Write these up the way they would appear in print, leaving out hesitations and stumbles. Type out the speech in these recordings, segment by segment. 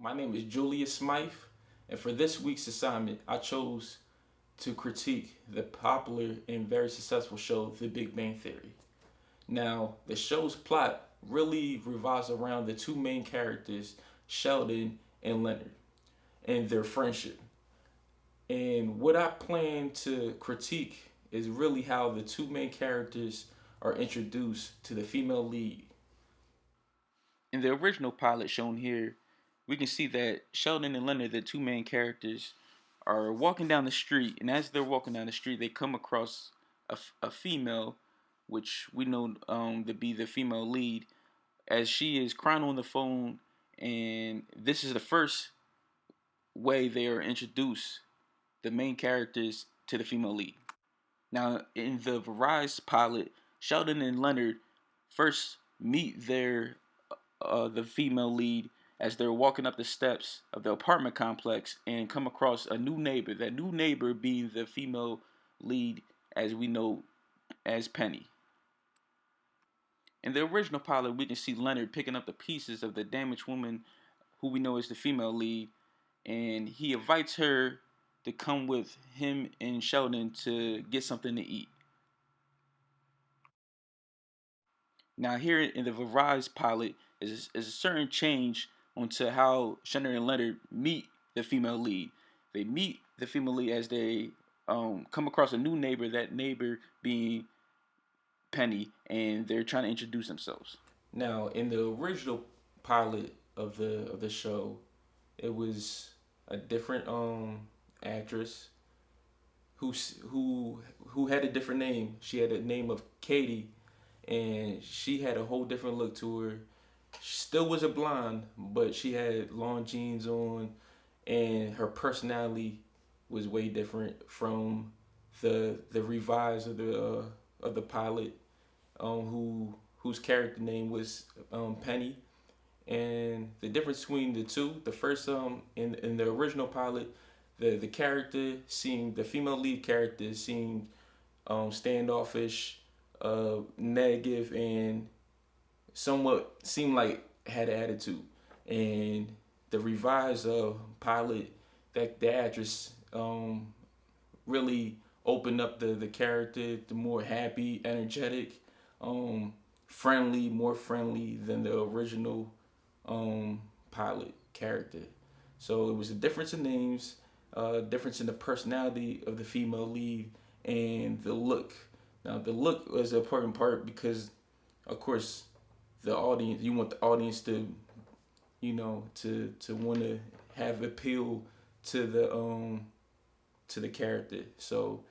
My name is Julius Smythe, and for this week's assignment, I chose to critique the popular and very successful show, The Big Bang Theory. Now, the show's plot really revolves around the two main characters, Sheldon and Leonard, and their friendship. And what I plan to critique is really how the two main characters are introduced to the female lead. In the original pilot shown here, we can see that Sheldon and Leonard, the two main characters, are walking down the street, and as they're walking down the street, they come across a female, which we know to be the female lead, as she is crying on the phone, and this is the first way they are introduced, the main characters, to the female lead. Now, in the Verizon pilot, Sheldon and Leonard first meet the female lead as they're walking up the steps of the apartment complex and come across a new neighbor. That new neighbor being the female lead, as we know as Penny. In the original pilot, we can see Leonard picking up the pieces of the damaged woman who we know as the female lead, and he invites her to come with him and Sheldon to get something to eat. Now, here in the Verizon pilot is a certain change onto how Sheldon and Leonard meet the female lead. They meet the female lead as they come across a new neighbor, that neighbor being Penny, and they're trying to introduce themselves. Now, in the original pilot of the show, it was a different actress who who had a different name. She had a name of Katie, and she had a whole different look to her. She still was a blonde, but she had long jeans on, and her personality was way different from the revise of the pilot, whose character name was Penny. And the difference between the two, the first in the original pilot, the character seemed, the female lead character seemed standoffish, negative, and somewhat seemed like had an attitude. And the revised pilot, that the actress really opened up the character, the more happy, energetic, friendly, more friendly than the original pilot character. So it was a difference in names, difference in the personality of the female lead, and the look. Now the look was an important part because, of course, the audience, you want the audience to, to want to have appeal to the character. So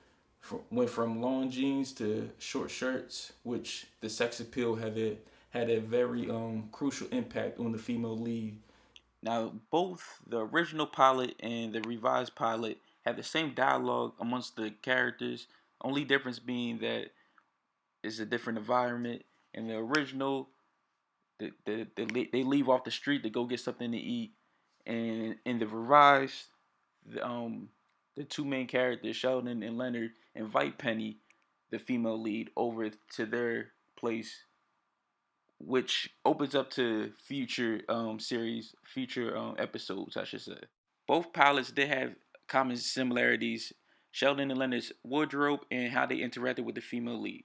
went from long jeans to short shirts, which the sex appeal had a very crucial impact on the female lead. Now, both the original pilot and the revised pilot have the same dialogue amongst the characters. Only difference being that it's a different environment. In the original, they leave off the street to go get something to eat, and in the revised, the, um, the two main characters, Sheldon and Leonard, invite Penny, the female lead, over to their place, which opens up to future series, future episodes, I should say. Both pilots did have common similarities: Sheldon and Leonard's wardrobe and how they interacted with the female lead.